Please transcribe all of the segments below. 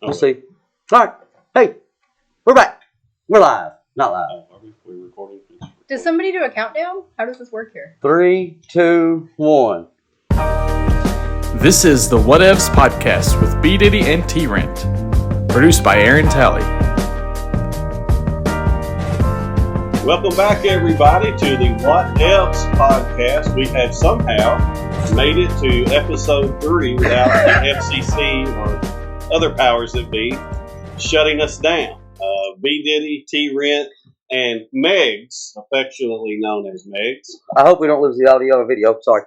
We'll see. All right. Hey, we're back. We're live. Not live. Are we recording? Does somebody do a countdown? How does this work here? 3, 2, 1. This is the Whatevs podcast with B Diddy and T Rent, produced by Aaron Talley. Welcome back, everybody, to the What Else podcast. We have somehow made it to episode 3 without the FCC or other powers that be shutting us down. B Diddy, T Rent, and Megs, affectionately known as Megs. I hope we don't lose the audio and video. Sorry.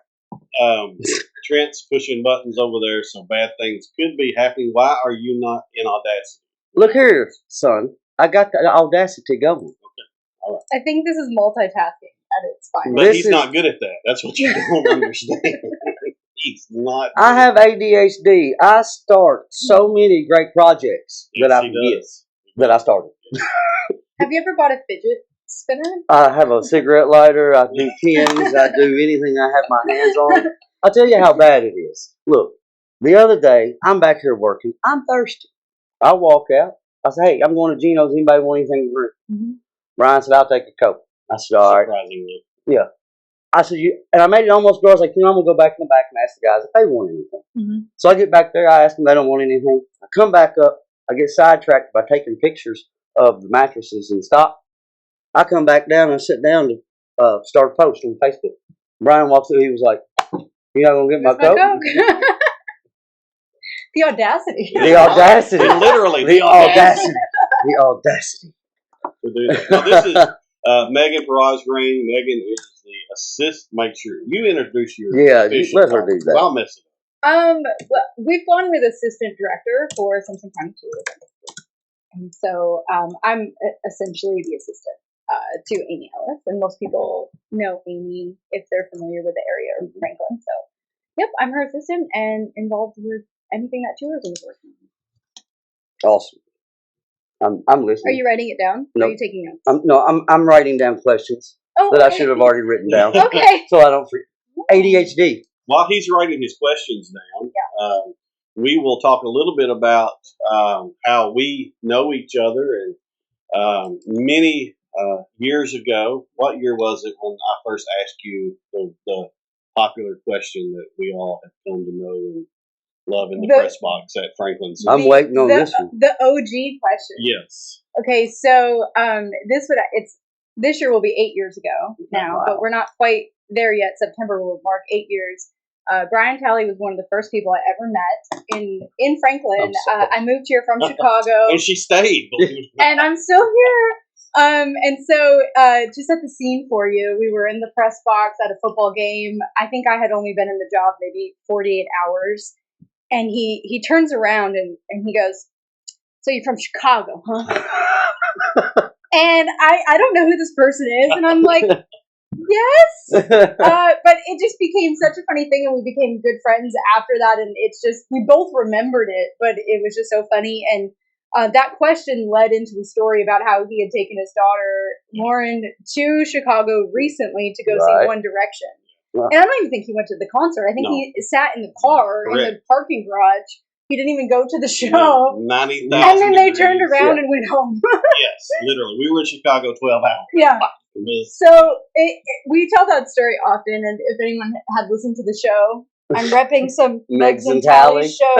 Trent's pushing buttons over there, so bad things could be happening. Why are you not in Audacity? Look here, son. I got the Audacity going. I think this is multitasking at its finest. But This he's is- not good at that. That's what you don't understand. He's not. I have ADHD. I start so many great projects Yes, that I he forget does. that I started. Have you ever bought a fidget spinner? I have a cigarette lighter. I do pins. I do anything I have my hands on. I'll tell you how bad it is. Look, the other day, I'm back here working. I'm thirsty. I walk out. I say, hey, I'm going to Geno's. Anybody want anything to drink? Mm-hmm. Brian said, I'll take a Coke. I said, all right. Surprisingly. I said, and I made it almost go. I was like, I'm going to go back in the back and ask the guys if they want anything. Mm-hmm. So I get back there. I ask them if they don't want anything. I come back up. I get sidetracked by taking pictures of the mattresses and stop. I come back down and sit down to start a post on Facebook. Brian walks through. He was like, "You not gonna get my Coke?" The audacity. The audacity. Literally, The audacity. The audacity. to do that. Now, this is Megan Faraz Rain. Megan is the assist. Make sure you introduce your official let her title, do that. I'll mess it up. Well, we've gone with assistant director for Simpson County Tourism. And so I'm essentially the assistant to Amy Ellis. And most people know Amy if they're familiar with the area of Franklin. So, yep, I'm her assistant and involved with anything that tourism is working on. Awesome. I'm listening. Are you writing it down? Nope. Are you taking notes? I'm writing down questions Oh, that I okay. should have already written down, Okay. so I don't forget. ADHD. While he's writing his questions down, we will talk a little bit about how we know each other. And many years ago, what year was it when I first asked you the popular question that we all have come to know and love in the press box at Franklin's? I'm waiting on this one. The OG question. Yes. Okay, so this year will be 8 years ago now, Wow. but we're not quite there yet. September will mark 8 years. Brian Talley was one of the first people I ever met in Franklin. I'm sorry. I moved here from Chicago, And she stayed. Believe it or not. and I'm still here. And so to set the scene for you, we were in the press box at a football game. I think I had only been in the job maybe 48 hours. And he turns around and he goes, "So you're from Chicago, huh?" And I don't know who this person is. And I'm like, yes. But it just became such a funny thing. And we became good friends after that. And it's just, we both remembered it, but it was just so funny. And that question led into the story about how he had taken his daughter, Lauren, to Chicago recently to go Right. see One Direction. Wow. And I don't even think he went to the concert. I think No. he sat in the car in the Correct. parking garage. He didn't even go to the show. 90,000 And then they degrees. turned around and went home. Yes, literally. We were in Chicago 12 hours. Yeah. It was- So we tell that story often, and if anyone had listened to the show, I'm repping some Megs Megs and and Tally Tally. show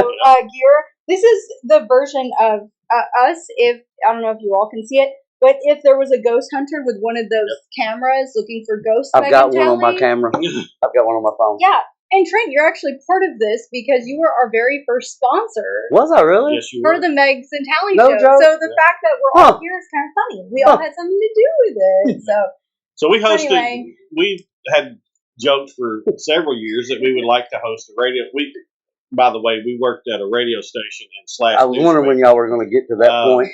gear. This is the version of us. If I don't know if you all can see it, but if there was a ghost hunter with one of those cameras looking for ghosts, I've Meg got and one on my Tally. camera. I've got one on my phone. Yeah, and Trent, you're actually part of this because you were our very first sponsor Was I really? yes, you for were. the Megs and Tally No show. joke. So the fact that we're all here is kind of funny. We all Huh. had something to do with it. So we hosted. Anyway. We had joked for several years that we would like to host a radio. By the way, we worked at a radio station and slash. I was wondering when y'all were going to get to that point.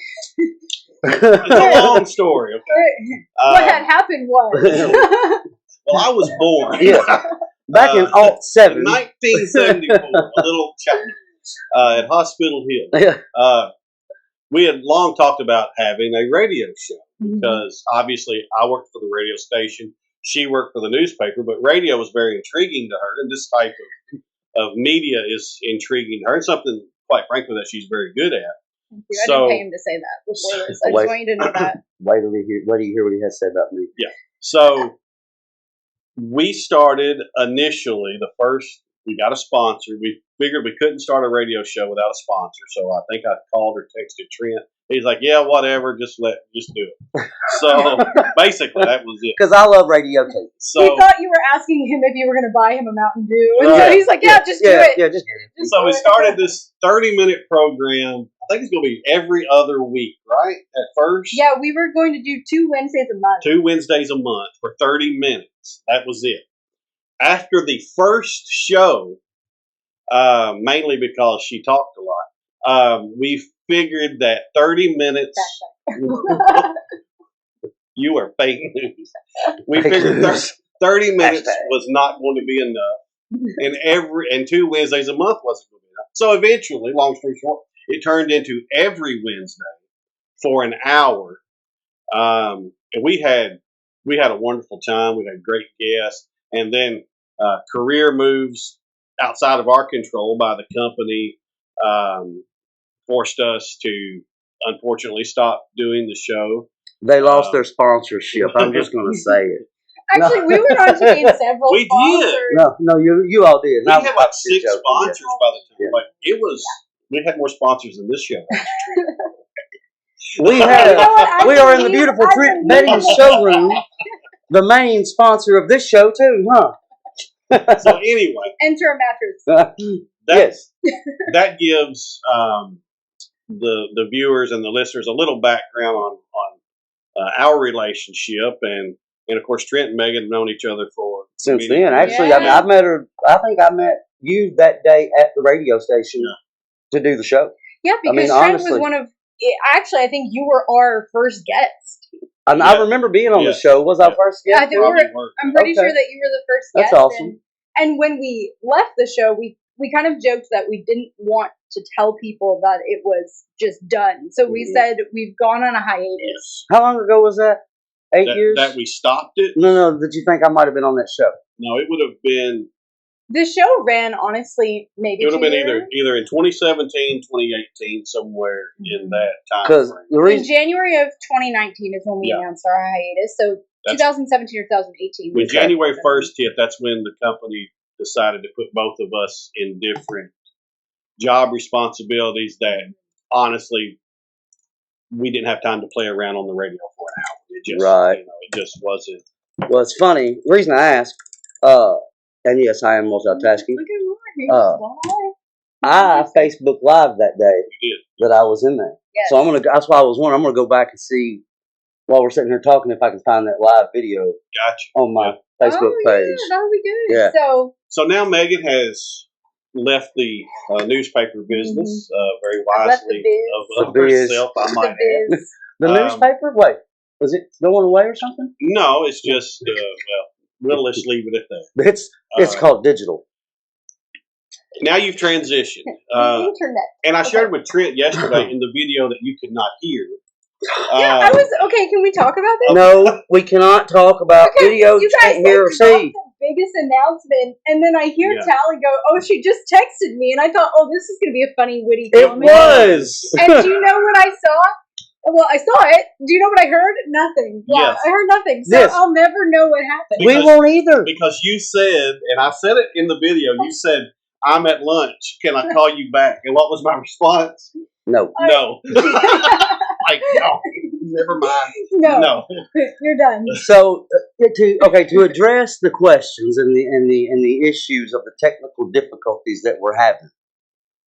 It's a long story. Okay. What had happened was. Well, I was born. Yeah. Back in alt 7. 1974, a little child at Hospital Hill. Yeah. We had long talked about having a radio show Mm-hmm. because obviously I worked for the radio station. She worked for the newspaper, but radio was very intriguing to her, and this type of media is intriguing to her, and something, quite frankly, that she's very good at. Thank you. I So- didn't pay him to say that before this. I just Wait. want you to know that. Wait till you hear what he has said about me. So we started initially we got a sponsor. We figured we couldn't start a radio show without a sponsor. So I think I called or texted Trent. He's like, yeah, whatever, just do it. So basically that was it. Because I love radio too. So He thought you were asking him if you were going to buy him a Mountain Dew. And so Right. he's like, yeah, just do it. Yeah, just Just So do we it. started this 30-minute program. I think it's going to be every other week, right? At first? Yeah, we were going to do 2 Wednesdays a month. 2 Wednesdays a month for 30 minutes. That was it. After the first show, mainly because she talked a lot, we figured that 30 minutes, you are fake news. We Fake figured news. 30 minutes Hashtag. was not going to be enough. And 2 Wednesdays a month wasn't going to be enough. So eventually, long story short, it turned into every Wednesday for an hour. And we had a wonderful time. We had great guests. And then career moves outside of our control by the company forced us to unfortunately stop doing the show. They lost their sponsorship. I'm just going to say it. Actually, we went on to gain several We did. sponsors. No, you all did. We I'm had not like 6 joking. sponsors by the time. Yeah. But we had more sponsors than this show. We You have. know what? I We are in the believe- beautiful I Trent believe Betty's it. showroom, the main sponsor of this show too, huh? So anyway, Enter a mattress. Yes. that gives the viewers and the listeners a little background on our relationship, and of course Trent and Megan have known each other for Since many then, years. actually, I mean, Yeah. I met her. I think I met you that day at the radio station to do the show. Yeah, I because mean, Trent honestly. was one of. Actually, I think you were our first guest. And Yeah. I remember being on the Yeah. show. Was I Yeah. first Yeah, I guest? think we Probably were. were. I'm pretty Okay. sure that you were the first That's guest. awesome. And when we left the show, we kind of joked that we didn't want to tell people that it was just done. So we Mhm. said we've gone on a hiatus. Yes. How long ago was that? 8 years? That we stopped it. No. Did you think I might have been on that show? No, it would have been. The show ran, honestly, maybe It would have 2 been years. either in 2017, 2018, somewhere in that time Because frame. the In reason January of 2019 is when we Yeah. announced our hiatus. So That's- 2017 or 2018. When we started. January 1st hit, that's when the company decided to put both of us in different job responsibilities that honestly we didn't have time to play around on the radio for an hour. It just, Right. it just wasn't. well, it's funny. The reason I ask, and yes, I am multitasking. Look at Lauren. Uh, I Facebook Live that day We did. that I was in there. Yes. So that's why I was wondering. I'm gonna go back and see while we're sitting here talking if I can find that live video Gotcha. on my Facebook Yeah, page. that would be good. Yeah. So So now Megan has left the newspaper business very I left the wisely biz. of The biz. herself, I might the add. biz. The Um, newspaper? Wait, was it going away or something? No, it's just let's leave it at that. It's Uh, called digital. Now you've transitioned, The internet. and I shared with Trent yesterday in the video that you could not hear. Yeah, I was okay. Can we talk about this? No, we cannot talk about Okay, videos you you guys can't hear or said see. the biggest announcement, and then I hear Yeah. Tally go, "Oh, she just texted me," and I thought, "Oh, this is going to be a funny, witty It comment." was. And do you know what I saw? Well, I saw it. Do you know what I heard? Nothing. Yeah, Yes. I heard nothing. So Yes. I'll never know what happened. We Because- won't either. Because you said, and I said it in the video, you said, I'm at lunch. Can I call you back? And what was my response? No. No. Like, no. Never mind. No, No. you're done. So to address the questions and the issues of the technical difficulties that we're having,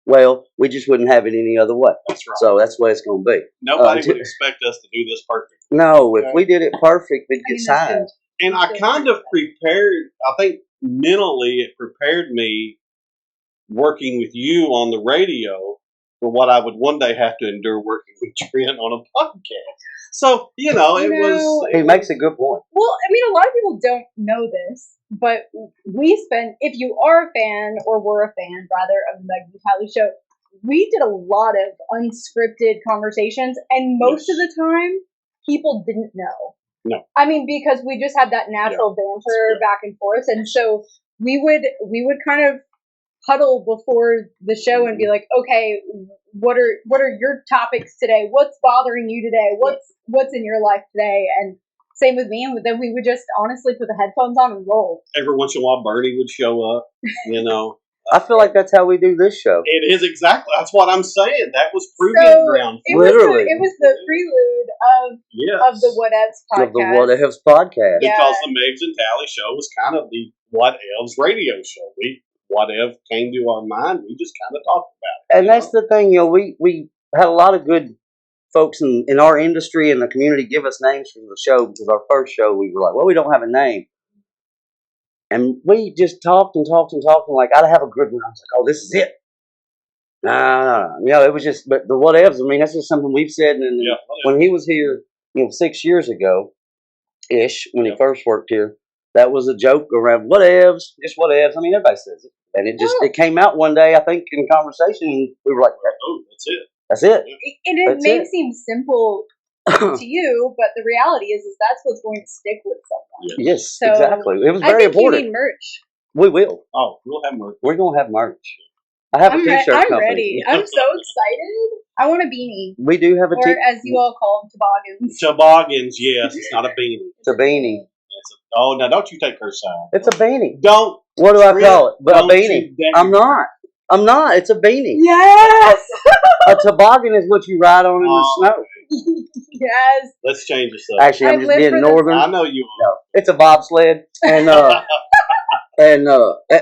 well, we just wouldn't have it any other way. That's right. So that's the way it's going to be. Nobody to- would expect us to do this perfect. No, if we did it perfect, we'd I get mean, that's signed. And I kind of prepared, I think mentally it prepared me working with you on the radio for what I would one day have to endure working with Trent on a podcast. So, it was. He makes a good point. Well, I mean, a lot of people don't know this, but we spent, if you are a fan, or were a fan, rather, of the Megan Tally Show, we did a lot of unscripted conversations, and most Yes. of the time, people didn't know. No. I mean, because we just had that natural banter Yeah. back and forth, and so we would kind of huddle before the show and be like, okay, what are your topics today? What's bothering you today? What's in your life today? And same with me. And then we would just honestly put the headphones on and roll. Every once in a while, Bernie would show up. I feel like that's how we do this show. It is exactly. That's what I'm saying. That was proving So ground. it was Literally. it was the prelude Yes. of the Whatevs podcast. Of the What Ifs podcast. Yeah. Because the Megs and Tally show was kind of the What Evs radio show. Whatever came to our mind, we just kind of talked about it. And that's the thing, we had a lot of good folks in our industry and the community give us names for the show, because our first show we were like, well, we don't have a name. And we just talked and like, I have a good one. I was like, oh, this is it. Nah. It was just, but the whatevs, I mean, that's just something we've said. And Yeah. when he was here, 6 years ago-ish, when he first worked here, that was a joke around whatevs, just whatevs. I mean, everybody says it. And it came out one day, I think, in conversation, and we were like, Oh, that's it. that's it. It That's may it. seem simple to you, but the reality is that's what's going to stick with someone. Yeah. Yes, So, exactly. It was I very think important. you need merch. We will. Oh, we'll have merch. We're going to have merch. I have a t-shirt I'm company. ready. I'm so excited. I want a beanie, We do have a or as you all call them, toboggans. Toboggans, yes. It's not a beanie. It's a beanie. Oh, now don't you take her side. It's a beanie. Don't. What do I Trip, call it? But a don't you beanie. dare. I'm not. It's a beanie. Yes, A toboggan is what you ride on in Oh. the snow. yes. Let's change this up. Actually, I'm I've just lived being for the- northern. I know you are. No, it's a bobsled, and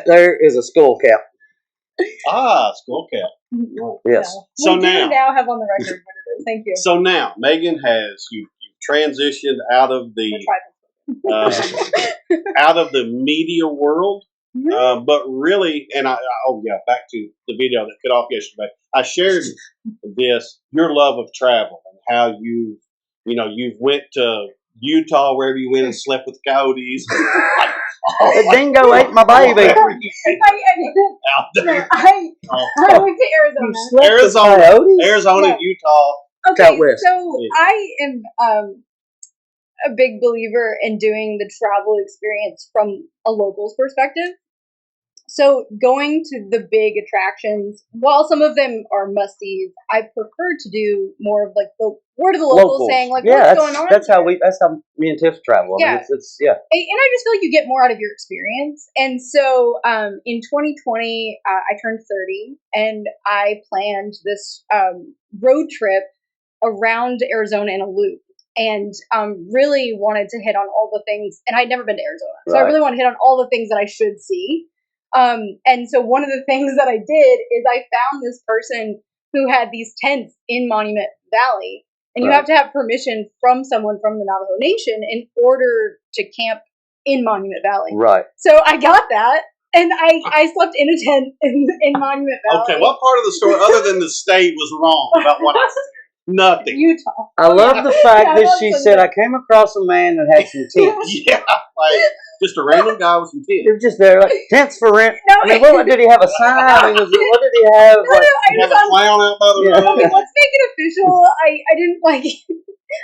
there is a skull cap. Skull cap. Right. Yes. No. So we do now- now have on the record what it is. Thank you. So now, Megan you've transitioned out of the We're trying. out of the media world, but really, and back to the video that cut off yesterday. I shared your love of travel and how you've went to Utah, wherever you went, and slept with coyotes. The dingo ate my baby. Whatever you did out there. I went to Arizona. You slept with Arizona. coyotes? Arizona, Yeah. Utah. Okay, Out west. so Yeah. I am a big believer in doing the travel experience from a local's perspective. So going to the big attractions, while some of them are must-sees, I prefer to do more of like the word of the locals saying like, yeah, what's going on? that's how here? that's how me and Tiff travel. I mean, Yeah. it's yeah. And I just feel like you get more out of your experience. And so in 2020, I turned 30 and I planned this road trip around Arizona in a loop. And really wanted to hit on all the things, and I'd never been to Arizona, so I Right. really wanted to hit on all the things that I should see. And so one of the things that I did is I found this person who had these tents in Monument Valley, and you Right. have to have permission from someone from the Navajo Nation in order to camp in Monument Valley. Right. So I got that, and I slept in a tent in Monument Valley. Okay, what part of the story, other than the state, was wrong about what I said? Nothing. Utah. I love the fact Yeah, I that love she some said, of I came across a man that had some tents. Yeah, like just a random guy with some It tits. was just there, like, tents for rent. No, I mean, what did he have a sign? I mean, what did he have? no, Like, I You have just a clown out by the Yeah. road. okay, let's make it official. I didn't like.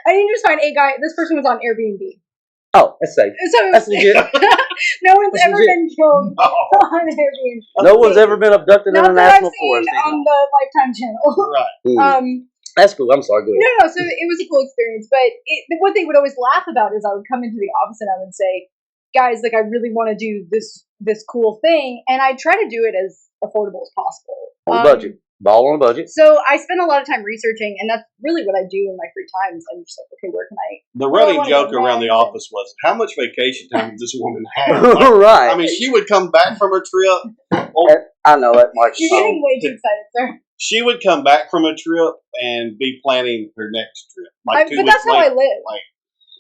I didn't just find a guy. This person was on Airbnb. oh, that's safe. So That's legit. no one's That's ever legit. been killed No. on Airbnb. No one's ever been abducted in Not a that I've national seen forest. on the Lifetime channel. Right. That's cool. I'm sorry. Go ahead. No. So it was a cool experience. But the one thing I would always laugh about is I would come into the office and I would say, "Guys, like I really want to do this cool thing," and I try to do it as affordable as possible. On a budget. Ball on a budget. So I spend a lot of time researching, and that's really what I do in my free time. Is I'm just like, okay, where can I? The Well, I running wanna joke go around the back. office was, how much vacation time does this woman have? Like, Right. I mean, she would come back from a trip. I know that much. You're getting way too excited, sir. She would come back from a trip and be planning her next trip. Like 2 But weeks that's how I later. live. Like,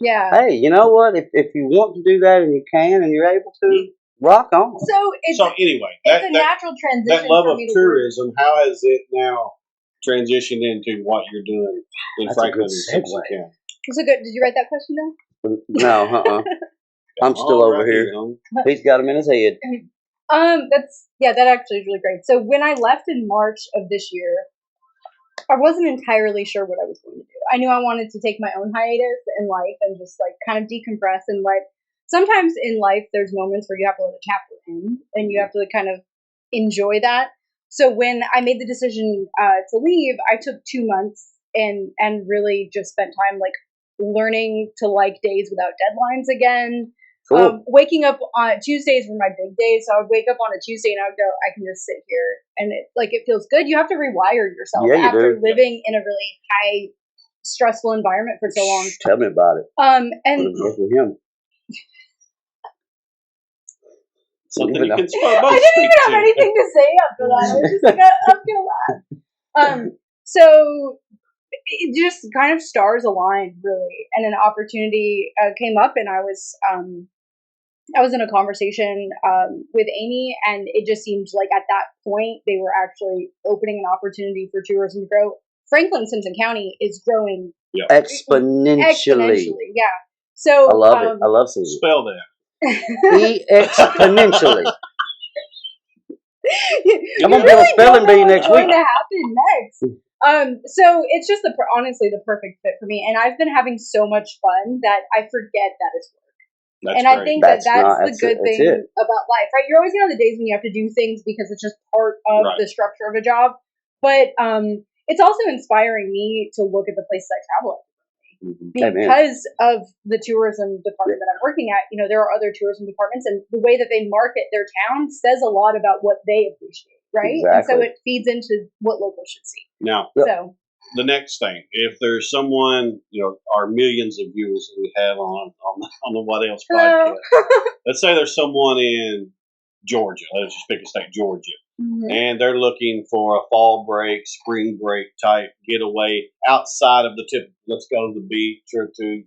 Yeah. Hey, you know what? If you want to do that and you can and you're able to, rock on. So it's so anyway, it's that, a that, natural transition. that love for of me to work. tourism, how has it now transitioned into what you're doing in That's a Franklin good and Simpson segue. County? So good. Did you write that question down? No, I'm still All over right, here. young. He's got him in his head. That actually is really great. So when I left in March of this year, I wasn't entirely sure what I was going to do. I knew I wanted to take my own hiatus in life and just like kind of decompress and like sometimes in life there's moments where you have to let a chapter end and you have to like kind of enjoy that. So when I made the decision to leave, I took 2 months and really just spent time like learning to like days without deadlines again. Cool. Waking up on Tuesdays were my big days, so I would wake up on a Tuesday and I would go, I can just sit here, and it feels good. You have to rewire yourself Yeah, you after do. living in a really high stressful environment for so long. Tell me about it. And With him. Something Even you can I both didn't speak even have to. anything to say after that. I was just like, I'm gonna laugh. So it just kind of stars aligned, really, and an opportunity came up, and I was in a conversation with Amy, and it just seemed like at that point they were actually opening an opportunity for tourism to grow. Franklin Simpson County is growing exponentially. Yeah. So I love it. I love seeing it. Spell that. Exponentially. I'm You gonna be on really spelling don't know bee what's next going week. to happen next. So it's just honestly the perfect fit for me, and I've been having so much fun that I forget that it's work. That's And great. I think That's that's not- the that's good it, that's thing it. about life, right? You're always gonna have the days when you have to do things because it's just part of Right. the structure of a job, but it's also inspiring me to look at the places I travel Amen. because of the tourism department that I'm working at. You know, there are other tourism departments, and the way that they market their town says a lot about what they appreciate, right? And so Exactly. it feeds into what locals should see. Now, Yep. So the next thing, if there's someone, our millions of viewers that we have on the What Else hello. podcast, let's say there's someone in Georgia, let's just pick a state, Georgia, Mhm. and they're looking for a fall break, spring break type getaway outside of the typical, let's go to the beach or to,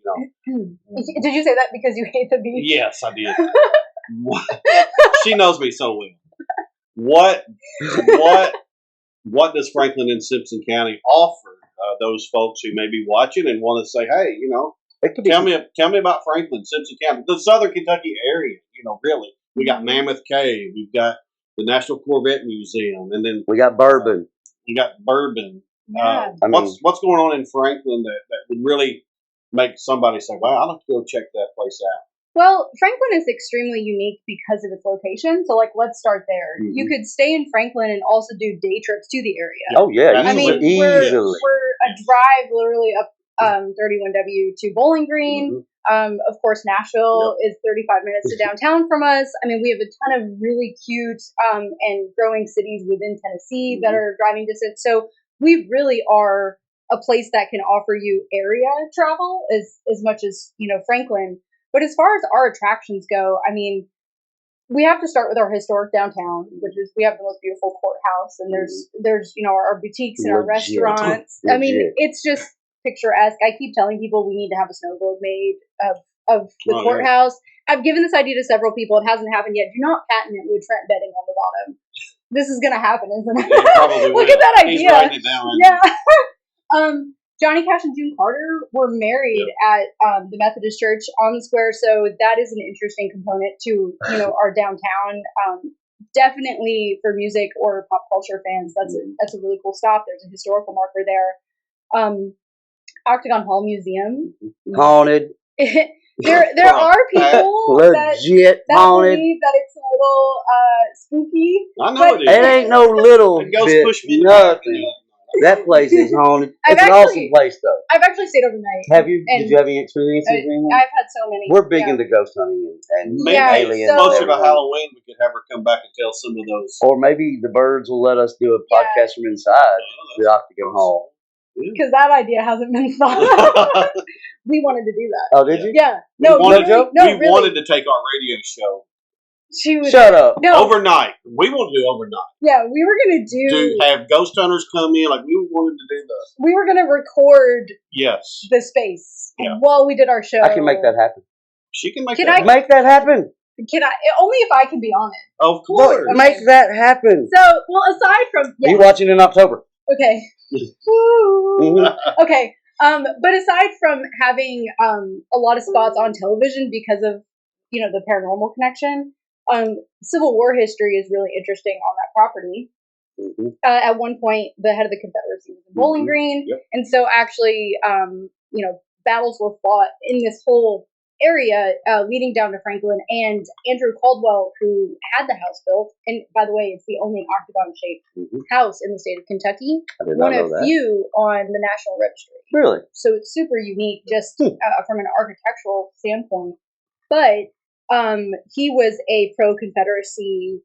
Did you say that because you hate the beach? yes, I did. She knows me so well. What does Franklin and Simpson County offer those folks who may be watching and want to say, hey, It could be tell me about Franklin, Simpson County, the Southern Kentucky area. Really, we got Mammoth Cave, we've got the National Corvette Museum, and then we got bourbon. we got bourbon. Yeah. I mean, What's going on in Franklin that would really make somebody say, "Wow, I'll have to go check that place out." Well, Franklin is extremely unique because of its location. So, let's start there. Mhm. You could stay in Franklin and also do day trips to the area. oh yeah, I I mean, Easily. easily. we're a drive literally up 31W to Bowling Green. Of course, Nashville is 35 minutes to downtown from us. I mean, we have a ton of really cute and growing cities within Tennessee that are driving distance. So we really are a place that can offer you area travel as much as Franklin. But as far as our attractions go, I mean, we have to start with our historic downtown, which is we have the most beautiful courthouse, and there's our boutiques and our Legit. restaurants. I mean, Legit. it's just picturesque. I keep telling people we need to have a snow globe made of the Oh, yeah. courthouse. I've given this idea to several people. It hasn't happened yet. Do not patent it with Trent bedding on the bottom. This is gonna happen, isn't it? Yeah, probably Look will. at that He's idea. writing it down. Yeah. Johnny Cash and June Carter were married at the Methodist Church on the square, so that is an interesting component to our downtown. Definitely for music or pop culture fans, that's a really cool stop. There's a historical marker there. Octagon Hall Museum. Haunted. there are people that Legit haunted. believe that it's a little spooky. I know But- it It is. ain't no little It goes bit, push me. nothing. That place is haunted. I've It's an actually- awesome place, though. I've actually stayed overnight. Have you? and- Did you have any experiences? or anything? I've had so many. We're big yeah. into ghost hunting and Maybe Yeah, aliens. so- and closer to everything. Halloween, we could have her come back and tell some of those. Or maybe the birds will let us do a Yeah. podcast from inside the Octagon Hall. Because that idea hasn't been thought of. We wanted to do that. Oh, did you? Yeah. No, We wanted- really, no, we really. wanted to take our radio show She was. Shut up. No. overnight. We want to do overnight. Yeah, we were gonna do. Have ghost hunters come in. Like we wanted to do the. We were gonna record Yes, the space Yeah. while we did our show. I can make that happen. she can make Can that. Make that happen. Can I? Only if I can be on it. Of course. Okay. Make that happen. So, well, aside from Are you watching in October? okay. Mhm. Okay. But aside from having a lot of spots on television because of the paranormal connection, Civil War history is really interesting on that property. Mhm. At one point, the head of the Confederacy was in Bowling Mhm. Green, Yep. and so actually, battles were fought in this whole area leading down to Franklin, and Andrew Caldwell, who had the house built, and by the way, it's the only octagon-shaped house in the state of Kentucky, I did not one know of that. few on the National Registry. Really? So it's super unique just from an architectural standpoint. But he was a pro-Confederacy,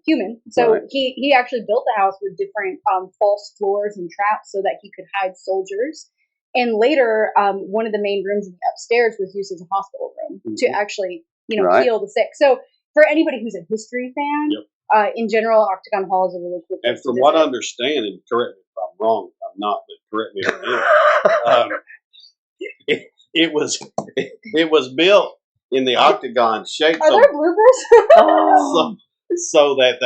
human. So Right. he actually built the house with different false floors and traps so that he could hide soldiers. And later, one of the main rooms upstairs was used as a hospital room to actually, Right. heal the sick. So for anybody who's a history fan, in general, Octagon Hall is a really cool place And to from what I visit. understand, and correct me if I'm wrong, I'm not, but correct me if I am. It was built in the octagon shape, Are there bloopers? so that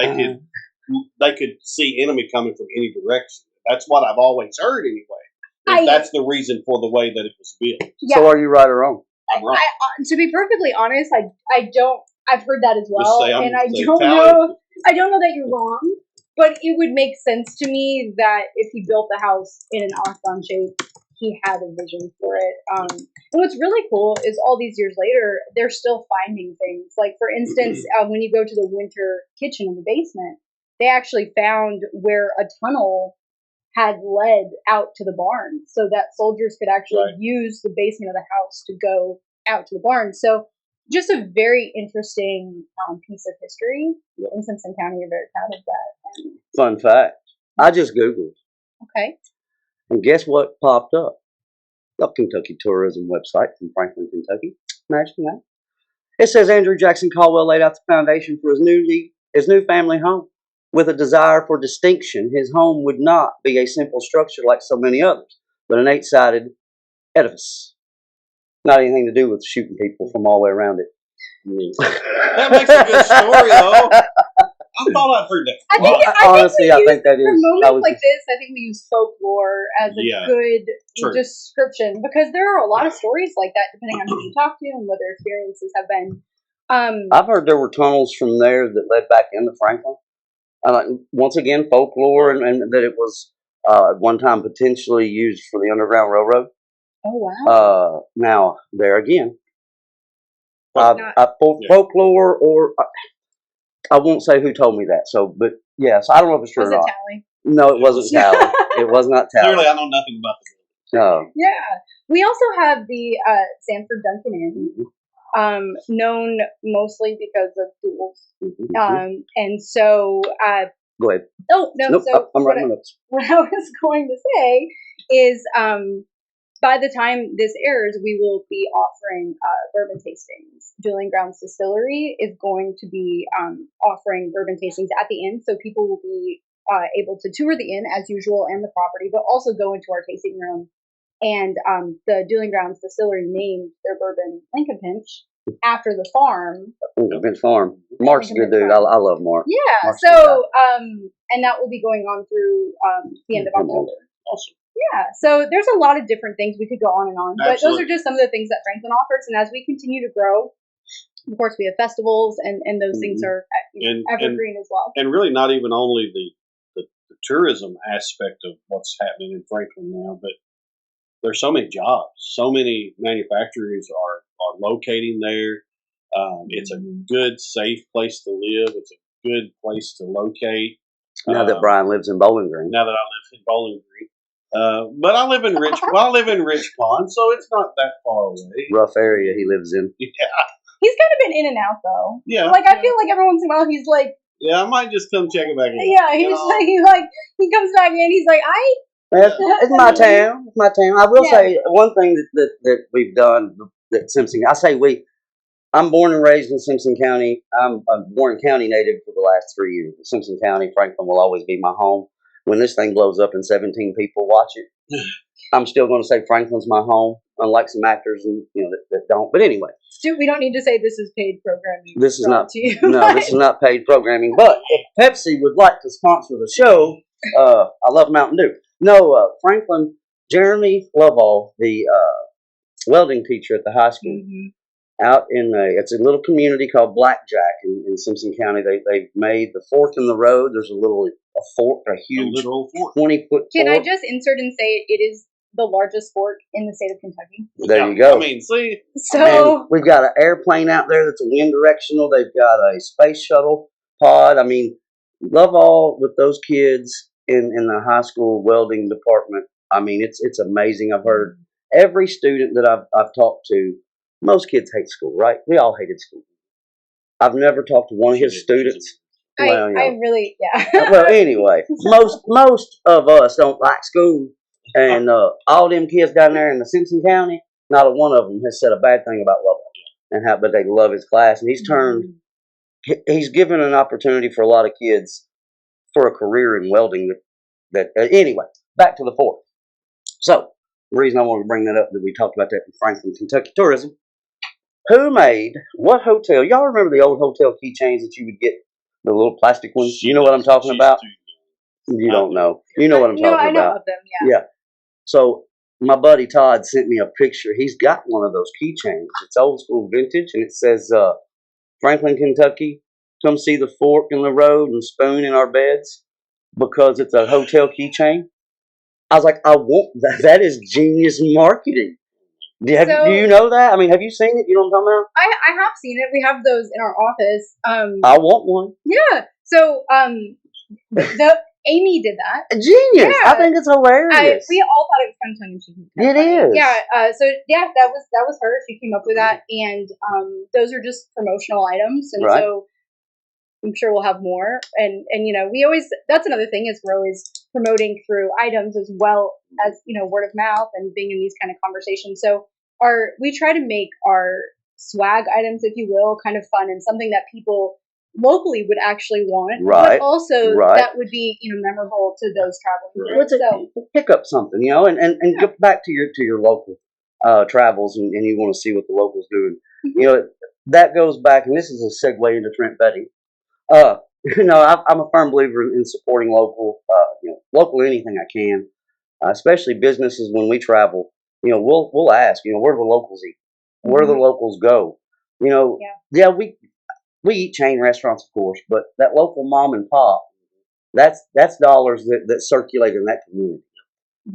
they could see enemy coming from any direction. That's what I've always heard anyway. That's the reason for the way that it was built. Yeah. So are you right or wrong? I'm right. To be perfectly honest, I don't. I've heard that as well, Just say I'm and I say don't Italian. know. I don't know that you're wrong, but it would make sense to me that if he built the house in an octagon shape, he had a vision for it. And what's really cool is all these years later, they're still finding things. Like for instance, when you go to the winter kitchen in the basement, they actually found where a tunnel had led out to the barn so that soldiers could actually use the basement of the house to go out to the barn. So just a very interesting piece of history in Simpson County. You're very proud of that. Fun fact. I just Googled. Okay. And guess what popped up? The Kentucky Tourism website from Franklin, Kentucky. Imagine that. It says Andrew Jackson Caldwell laid out the foundation for his new family home. With a desire for distinction, his home would not be a simple structure like so many others, but an 8-sided edifice. Not anything to do with shooting people from all the way around it. That makes a good story, though. I thought I'd heard that. Honestly, I think that for is. moments like this, I think we use folklore as a good true. description because there are a lot of stories like that, depending on who you talk to and what their experiences have been. I've heard there were tunnels from there that led back into Franklin. Once again, folklore and that it was at one time potentially used for the Underground Railroad. Oh wow! Now there again, Not- folklore or I won't say who told me that. So, but yes, I don't know if it's true Was or it not. Tally? No, it wasn't Tally. It was not Tally. Clearly, I know nothing about the No. Yeah. We also have the Sanford Duncan Inn, known mostly because of duels. And so. Go ahead. Oh, no. Nope, So I'm writing my notes. what I was going to say is by the time this airs, we will be offering bourbon tastings. Dueling Grounds Distillery is going to be offering bourbon tastings at the inn, so people will be able to tour the inn as usual and the property, but also go into our tasting room. And the Dueling Grounds Distillery named their bourbon Lincoln Pinch after the farm. Vince Farm. Mark's a good dude. I love Mark. Yeah. Mark's So and that will be going on through the end of October. Awesome. Yeah, so there's a lot of different things we could go on and on, but Absolutely. those are just some of the things that Franklin offers. And as we continue to grow, of course, we have festivals, and those things are evergreen as well. And really, not even only the tourism aspect of what's happening in Franklin now, but there's so many jobs. So many manufacturers are locating there. It's a good, safe place to live. It's a good place to locate. Now that Brian lives in Bowling Green. Now that I live in Bowling Green. But I live in Rich Pond, so it's not that far away. Rough area he lives in. Yeah. He's kind of been in and out, though. Yeah. Like, I feel like every once in a while he's like, Yeah, I might just come check it back in. yeah, he comes back in, he's like, It's my town. It's my town. I will Yeah. say one thing that we've done that Simpson. I say we. I'm born and raised in Simpson County. I'm a Warren County native for the last 3 years. Simpson County, Franklin will always be my home. When this thing blows up and 17 people watch it, I'm still going to say Franklin's my home. Unlike some actors that don't. But anyway, we don't need to say this is paid programming. this is brought not. to you. No, this is not paid programming. But if Pepsi would like to sponsor the show, I love Mountain Dew. No, Franklin, Jeremy Lovell, the welding teacher at the high school, out in it's a little community called Blackjack in Simpson County. They've made the fork in the road. There's a huge literal fork. 20-foot Can fork. I just insert and say it is the largest fort in the state of Kentucky. There you go. I mean, see, So And we've got an airplane out there that's a wind directional. They've got a space shuttle pod. I mean, love all with those kids in the high school welding department. I mean, it's amazing. I've heard every student that I've talked to. Most kids hate school, right? We all hated school. I've never talked to one of his students. Well, I really, yeah. well, anyway, most of us don't like school, and all them kids down there in the Simpson County, not a one of them has said a bad thing about Lovell, and how but they love his class, and he's given an opportunity for a lot of kids for a career in welding. That anyway, back to the fort. So the reason I wanted to bring that up that we talked about that in Franklin, Kentucky tourism. Who made what hotel? Y'all remember the old hotel keychains that you would get, the little plastic ones? You know what I'm talking about? You don't know. You know what I'm No, talking I know about. of them. Yeah. Yeah. So my buddy Todd sent me a picture. He's got one of those keychains. It's old school vintage, and it says Franklin, Kentucky. Come see the fork in the road and spoon in our beds, because it's a hotel keychain. I was like, I want that. That is genius marketing. Do you know that? I mean, have you seen it? You know what I'm talking I have seen it. We have those in our office. about? I want one. Yeah. So Amy did that. Genius. Yeah. I think it's hilarious. We all thought it was kind of tongue in cheek. It is. Yeah. So yeah, that was her. She came up with that, and those are just promotional items, and Right. so I'm sure we'll have more. And you know, that's another thing is we're always promoting through items as well as, you know, word of mouth and being in these kind of conversations. So we try to make our swag items, if you will, kind of fun and something that people locally would actually want, Right. but also Right. that would be, you know, memorable to those traveling. What's it? So Pick up something, you know, and get back to your local travels, and you want to see what the locals doing. You know, that goes back, and this is a segue into Trent Betty. You know, I'm a firm believer in supporting local, you know, local anything I can, especially businesses when we travel. You know, we'll ask, you know, where do the locals eat? Where do the locals go? You know, yeah, we eat chain restaurants, of course, but that local mom and pop, that's dollars that circulate in that community.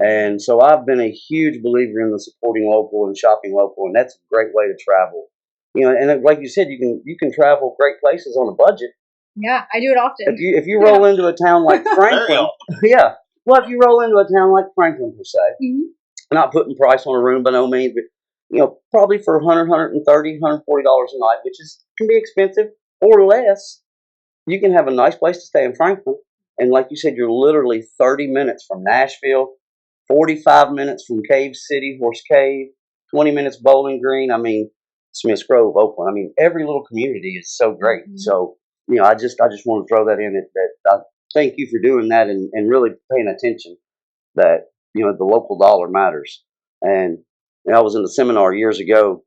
And so I've been a huge believer in the supporting local and shopping local, and that's a great way to travel. You know, and like you said, you can travel great places on a budget. yeah, I do it often. If you roll into a town like Franklin, yeah. Well, if you roll into a town like Franklin per se, not putting price on a room by no means, but you know, probably for $100, $130, $140 a night, which can be expensive or less, you can have a nice place to stay in Franklin. And like you said, you're literally 30 minutes from Nashville, 45 minutes from Cave City, Horse Cave, 20 minutes Bowling Green. I mean, Smiths Grove, Oakland. I mean, every little community is so great. So, you know, I just want to throw that in. That I thank you for doing that and really paying attention that, you know, the local dollar matters. And you know, I was in a seminar years ago.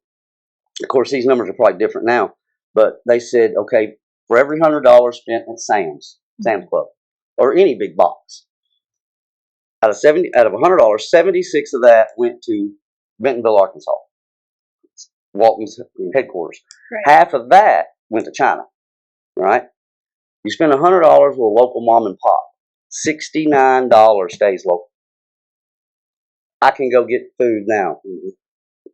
Of course, these numbers are probably different now, but they said, okay, for every $100 spent at Sam's Club, or any big box, out of $100, 76 of that went to Bentonville, Arkansas, Walton's headquarters. Right. Half of that went to China. Right? You spend $100 with a local mom and pop. $69 stays local. I can go get food now.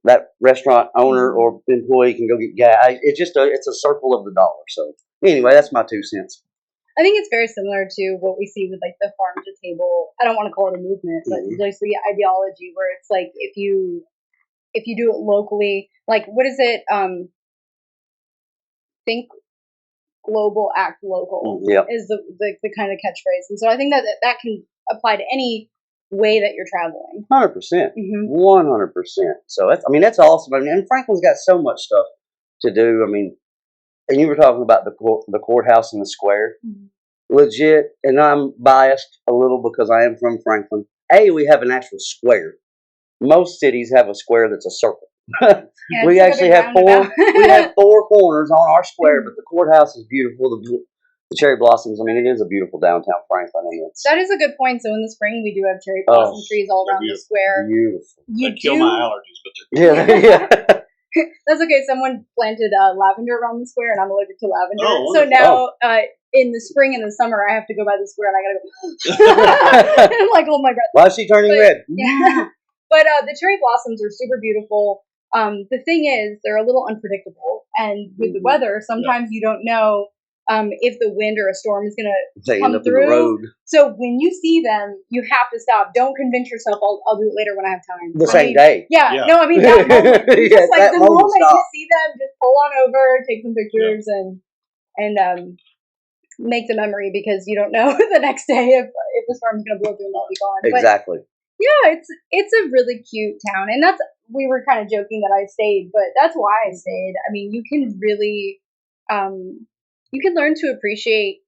That restaurant owner or employee can go get gas. It's a circle of the dollar. So anyway, that's my 2 cents. I think it's very similar to what we see with like the farm to table. I don't want to call it a movement, but just the ideology where it's like if you do it locally, like what is it? Think global, act local. Is the kind of catchphrase, and so I think that can apply to any way that you're traveling. 100%, 100%. So that's awesome. I mean, and Franklin's got so much stuff to do. I mean, and you were talking about the courthouse and the square. Legit, and I'm biased a little because I am from Franklin. We have an actual square. Most cities have a square that's a circle. Yeah, we actually have four. We have 4 corners on our square, but the courthouse is beautiful. The cherry blossoms. I mean, it is a beautiful downtown Franklin. That is a good point. So in the spring, we do have cherry blossom trees all around the square. Beautiful. They kill my allergies, but they're yeah. That's okay. Someone planted lavender around the square, and I'm allergic to lavender. Oh, so now, in the spring and the summer, I have to go by the square, and I gotta go. And I'm like, oh my god. Why is she turning red? Yeah. But the cherry blossoms are super beautiful. The thing is, they're a little unpredictable, and with the weather, sometimes you don't know if the wind or a storm is going to They come end up in the through. road So when you see them, you have to stop. Don't convince yourself I'll do it later when I have time. the I same mean, day. Yeah, Yeah. no, I mean that moment. You Yeah, just like that the moment, moment you stop. see them, just pull on over, take some pictures, and make the memory because you don't know the next day if the storm's going to blow through and they'll be gone. But Exactly. yeah, it's a really cute town, and we were kind of joking that I stayed, but that's why I stayed. I mean, you can really you can learn to appreciate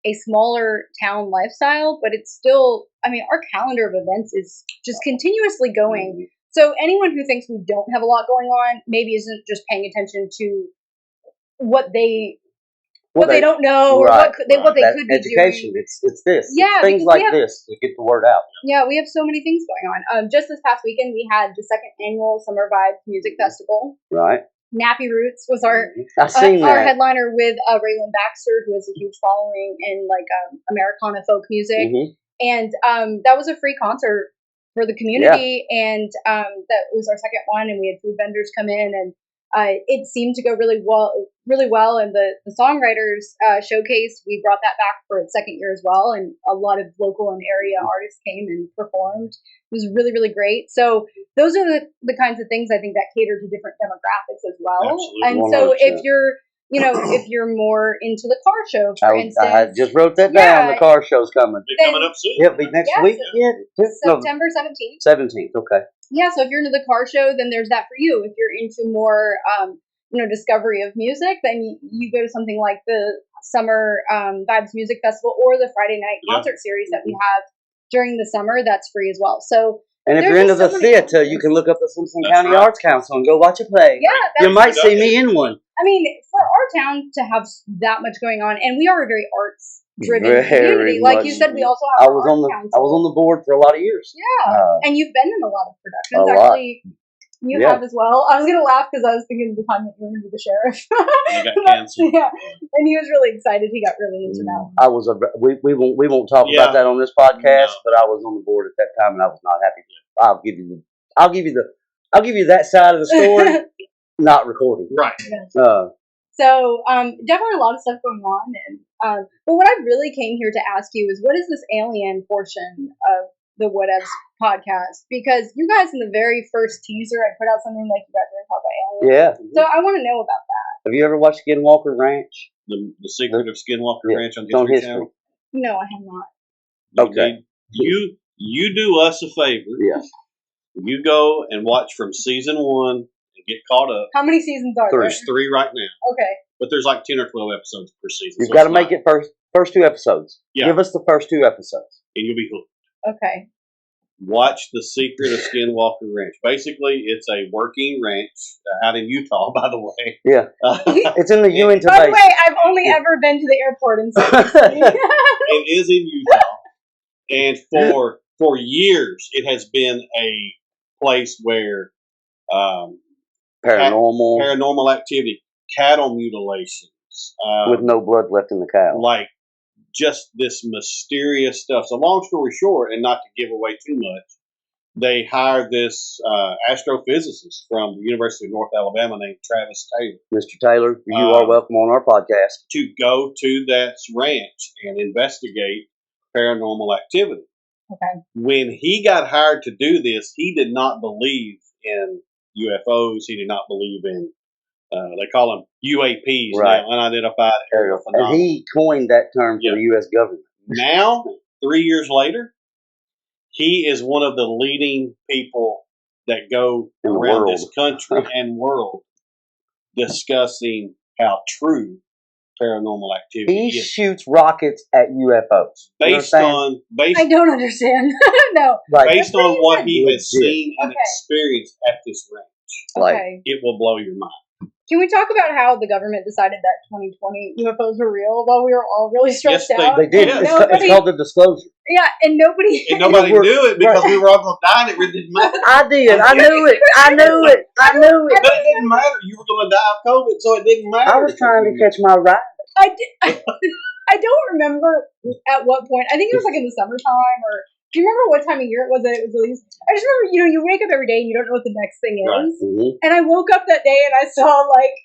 a smaller town lifestyle, but it's still, I mean, our calendar of events is just continuously going. So anyone who thinks we don't have a lot going on maybe isn't just paying attention to what they don't know or right, what they that could be education. doing. It's this. Yeah, It's things because like this to get the word out. Yeah, we have so many things going on. Just this past weekend, we had the second annual Summer Vibes Music Festival. Right. Nappy Roots was our that. headliner with Raylan Baxter, who has a huge following in like Americana folk music, and that was a free concert for the community, and that was our second one, and we had food vendors come in, and it seemed to go really well. And the songwriters showcase, we brought that back for its second year as well, and a lot of local and area artists came and performed. It was really, really great. So those are the kinds of things I think that cater to different demographics as well. Absolutely. And so 100%. if you're more into the car show, for instance, I just wrote that down. The car show's coming. They're coming up soon. It'll be next week. September 17th. 17th. Okay. Yeah, so if you're into the car show, then there's that for you. If you're into more, discovery of music, then you go to something like the Summer Vibes Music Festival or the Friday night concert series that we have during the summer. That's free as well. So, and if you're into the theater, you can look up the Simpson County Arts Council and go watch a play. Yeah, you might see me in one. I mean, for our town to have that much going on, and we are a very arts-driven community. Like you said, we also have I was on the board for a lot of years. Yeah, and you've been in a lot of productions. Actually, you have as well. I was gonna laugh because I was thinking of the time that you were gonna be the sheriff. You got canceled. Yeah, and he was really excited. He got really into that one. I was we won't talk about that on this podcast, but I was on the board at that time and I was not happy. I'll give you that side of the story. Not recording. Right. So definitely a lot of stuff going on, and but what I really came here to ask you is, what is this alien portion of the Whatevs podcast? Because you guys in the very first teaser, I put out something like you guys were going to talk about aliens. Yeah. So I want to know about that. Have you ever watched Skinwalker Ranch? The Secret of Skinwalker Ranch on History Channel? No, I have not. Okay. You do us a favor. Yes. You go and watch from season 1 and get caught up. How many seasons are there? There's 3 right now. Okay. But there's like 10 or 12 episodes per season. You've got to make it first 2 episodes. Yeah. Give us the first 2 episodes. And you'll be hooked. Okay. Watch The Secret of Skinwalker Ranch. Basically, it's a working ranch out in Utah, by the way. Yeah. It's in the Uinta By Basin. the way, I've only ever been to the airport in It is in Utah. And for years, it has been a place where paranormal activity, cattle mutilations, with no blood left in the cow. like just this mysterious stuff. So long story short, and not to give away too much, they hired this astrophysicist from the University of North Alabama named Travis Taylor. Mr. Taylor, you are welcome on our podcast. To go to that ranch and investigate paranormal activity. Okay. When he got hired to do this, he did not believe in UFOs. He did not believe in, they call them UAPs, right. Now, unidentified aerial phenomena. And he coined that term for the U.S. government. Now, 3 years later, he is one of the leading people that go in around this country and world discussing how true paranormal activity He is. shoots rockets at UFOs. Based on I don't understand. No. Based on what he has seen and experienced at this ranch. Okay. It will blow your mind. Can we talk about how the government decided that 2020 UFOs were real while we were all really stressed Yes, out? They did. Yeah. It's called the disclosure. Yeah, and nobody knew it because we were all going to die and it really didn't matter. I did. I knew it. I knew it. But it didn't matter. You were going to die of COVID, so it didn't matter. I was trying to catch my ride. I don't remember at what point. I think it was like in the summertime or Do you remember what time of year it was that it was released? I just remember, you wake up every day and you don't know what the next thing Right. is. Mm-hmm. And I woke up that day and I saw like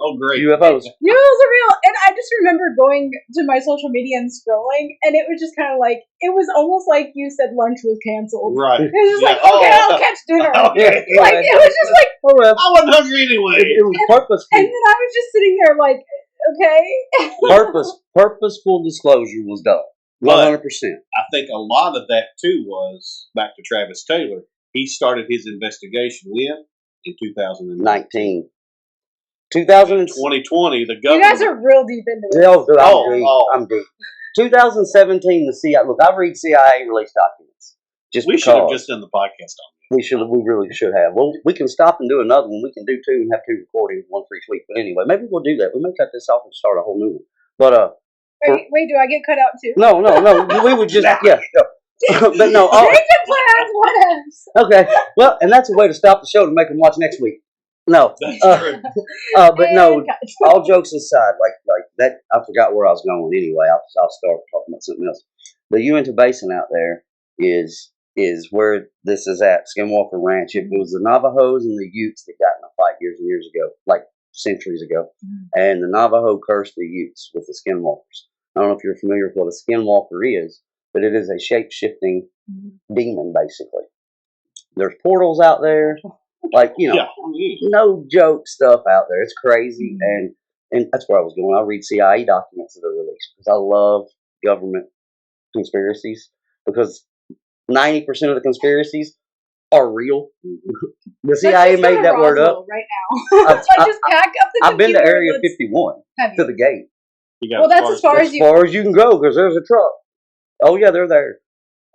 Oh, great. UFOs. UFOs are real. And I just remember going to my social media and scrolling, and it was just kind of like, it was almost like you said lunch was canceled. Right. It was just Yeah. like, okay, Oh. I'll catch dinner. Okay. Like, it was just like, Oh well, I wasn't hungry anyway. it was purposeful. and then I was just sitting there like, okay. Purposeful disclosure was done. 100%. I think a lot of that too was back to Travis Taylor. He started his investigation when? In 2019. 2020. 2020, the You government. guys are real deep into it. I'm deep. 2017, the CIA. Look, I read CIA release documents. we should have just done the podcast on We really should have. Well, we can stop and do another one. We can do two and have two recordings, one for each week. But anyway, maybe we'll do that. We may cut this off and start a whole new one. But Wait, do I get cut out too? no. We would just yeah. But no. Jason plans, what else? Okay. Well, and that's a way to stop the show to make them watch next week. No. That's true. But no. And cut. All jokes aside, like that, I forgot where I was going. Anyway, I'll start talking about something else. The Uinta Basin out there is where this is at, Skinwalker Ranch. It was the Navajos and the Utes that got in a fight years and years ago, like centuries ago. And the Navajo cursed the Utes with the Skinwalkers. I don't know if you're familiar with what a Skinwalker is, but it is a shape-shifting demon, basically. There's portals out there, like, Yeah. no joke stuff out there. It's crazy, and that's where I was going. I read CIA documents that are released because I love government conspiracies, because 90% of the conspiracies are real. The CIA Let's just go made to that word Roswell up. right now. I've- Let's just pack up the I've been to computer, Area let's- 51 Have to you? the gate. You got Well, that's as far As as you. far as you can go, because there's a truck. Oh yeah, they're there.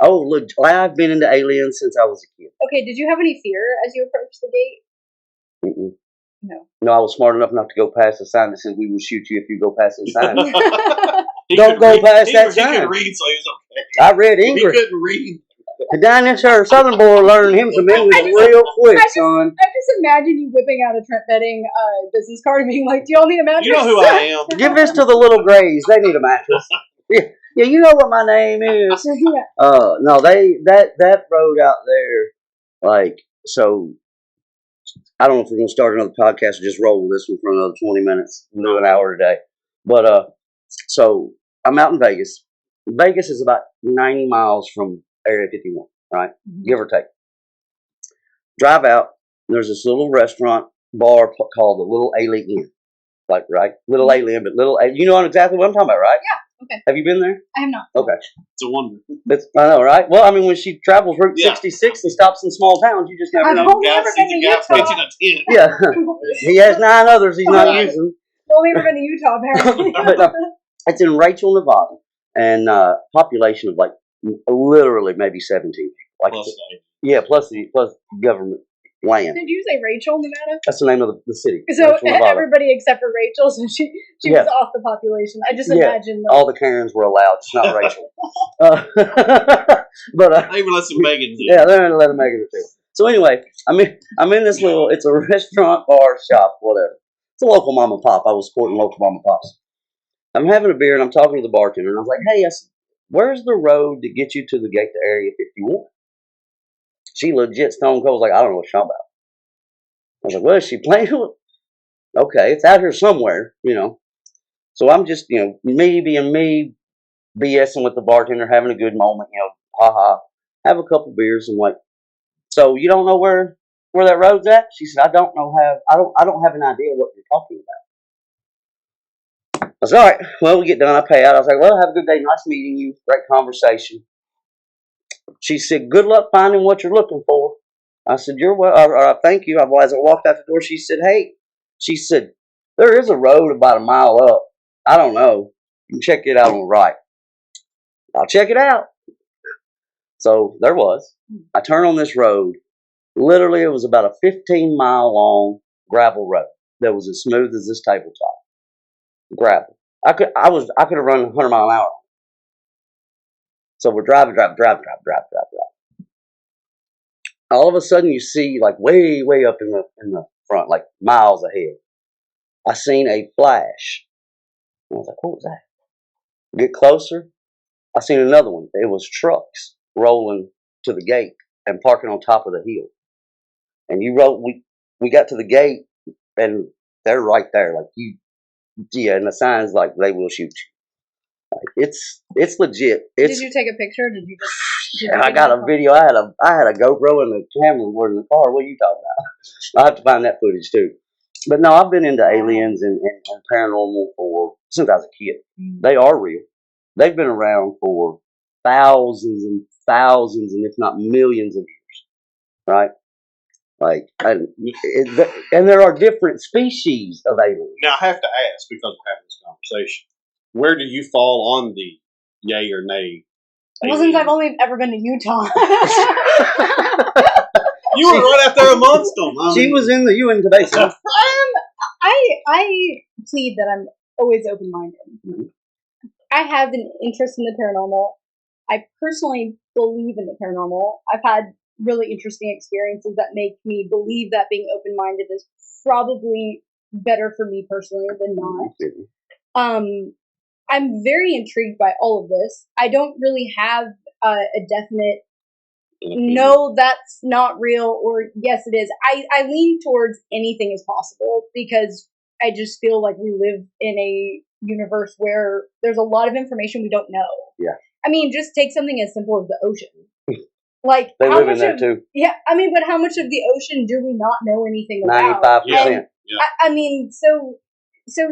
Oh look, I've been into aliens since I was a kid. Okay, did you have any fear as you approached the gate? Mm-mm. No. No, I was smart enough not to go past the sign that said we will shoot you if you go past the sign. He Don't could go read- past he that could- He sign. could read, so he was okay. I read He English. couldn't read. The down there, Southern boy learned him some English real quick, son. I just imagine you whipping out a Trent Betting business card and being like, "Do y'all need a mattress?" You know who I am. Give this to the little Grays. They need a mattress. Yeah, you know what my name is. Yeah. No, that road out there, like, so. I don't know if we're gonna start another podcast or just roll this one for another 20 minutes, do an hour a day. But so I'm out in Vegas. Vegas is about 90 miles from Area 51, right? Give or take. Drive out. There's this little restaurant bar called the Little Alien Inn. Like, right? Little Alien, but Little A. You know exactly what I'm talking about, right? Yeah. Okay. Have you been there? I have not. Okay. It's a wonder. I know, right? Well, I mean, when she travels Route Yeah. 66 and stops in small towns, you just never I've know. only ever been to He's a guy Utah. pitching a tent. Yeah. He has 9 others he's not Right. using. Only ever been to Utah, apparently. But it's in Rachel, Nevada, and population of like literally maybe 17 people. Like, Plus, like, yeah, plus government land. Did you say Rachel, Nevada? That's the name of the city. So Rachel, Nevada. everybody except for Rachel, so she Yeah. was off the population. I just Yeah. imagine. All the Karens were allowed, just not Rachel. But I even let some Megans in. yeah, they're gonna let them make it too. So anyway, I'm in this little. It's a restaurant, bar, shop, whatever. It's a local mom and pop. I was supporting local mom and pops. I'm having a beer and I'm talking to the bartender, and I was like, "Hey, I said, where's the road to get you to the gate to Area 51?" She legit stone cold was like, "I don't know what you're talking about." I was like, "Well, is she playing with?" Okay, it's out here somewhere, So I'm just, me being me, BSing with the bartender, having a good moment, haha. Have a couple beers and like, so you don't know where that road's at? She said, I don't have an idea what you're talking about. I said, all right, well, we get done, I pay out. I was like, well, have a good day, nice meeting you, great conversation. She said, good luck finding what you're looking for. I said, you're well, thank you. As I walked out the door, she said, there is a road about a mile up. I don't know. You can check it out on the right. I'll check it out. So there was. I turn on this road. Literally, it was about a 15-mile long gravel road that was as smooth as this tabletop. Gravel. I could have run 100 mile an hour. So we're driving. All of a sudden, you see like way up in the front, like miles ahead. I seen a flash. I was like, what was that? Get closer. I seen another one. It was trucks rolling to the gate and parking on top of the hill. And you roll. We got to the gate, and they're right there. Like and the sign's like they will shoot you. Like it's legit. It's. Did you take a picture? Or did you just? Did you I get got on a phone? video. I had a GoPro and a camera was in the car. What are you talking about? I have to find that footage too. But no, I've been into aliens and paranormal since I was a kid. They are real. They've been around for thousands and thousands, and if not millions of years, right? Like, and there are different species of aliens. Now, I have to ask, because we're having this conversation, where do you fall on the yay or nay? Well, since I've only ever been to Utah. You were right out there amongst them. She was in the Uinta Basin. I plead that I'm always open-minded. I have an interest in the paranormal. I personally believe in the paranormal. I've had really interesting experiences that make me believe that being open-minded is probably better for me personally than not. I'm very intrigued by all of this. I don't really have a definite no, that's not real, or yes, it is. I lean towards anything is possible because I just feel like we live in a universe where there's a lot of information we don't know. Yeah. I mean, just take something as simple as the ocean. Like They how live much in that of, too. Yeah, I mean, but how much of the ocean do we not know anything about? 95%. I mean, so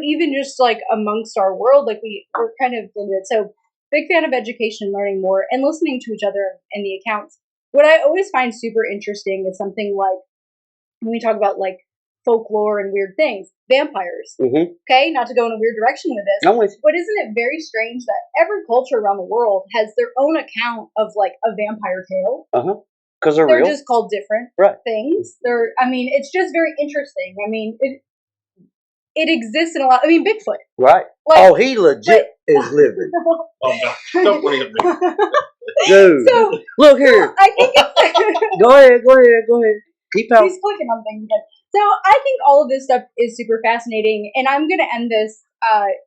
even just like amongst our world, like we're kind of limited. So big fan of education, learning more, and listening to each other and the accounts. What I always find super interesting is something like when we talk about like folklore and weird things, vampires. Mm-hmm. Okay, not to go in a weird direction with this, I'm with you. but isn't it very strange that every culture around the world has their own account of like a vampire tale? Because they're They're real. just called different things. I mean, it's just very interesting. I mean, it exists in a lot. I mean, Bigfoot. Right. Like, he legit is living. Oh, no. Don't bring it up. Dude, So, look here. I think it's Go ahead. Keep out. he's clicking on things again. So I think all of this stuff is super fascinating, and I'm going to end this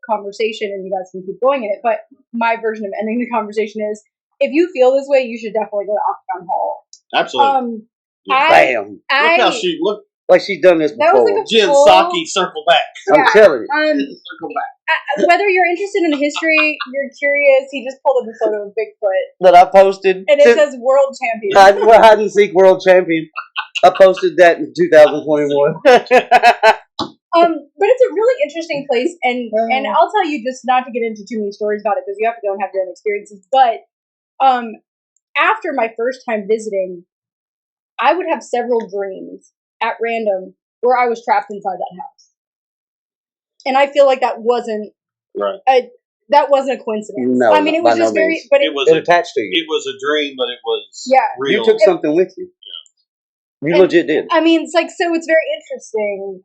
conversation, and you guys can keep going in it, but my version of ending the conversation is, if you feel this way, you should definitely go to Octagon Hall. Absolutely. Bam. Look how she looked. Like she's done this That was before. like a Jen full- Psaki, circle back. I'm telling you. Circle back. Whether you're interested in the history, you're curious, he just pulled up a photo of Bigfoot, That I posted. and it says world champion. Hide and seek world champion. I posted that in 2021. But it's a really interesting place, and I'll tell you, just not to get into too many stories about it because you have to go and have your own experiences. But after my first time visiting, I would have several dreams at random where I was trapped inside that house, and I feel like that wasn't right. That wasn't a coincidence. No, I mean, it was by no just very, means. but It was It attached to you. It was a dream, but it was You real. You took something with you. You And- legit did. I mean, it's like, so it's very interesting.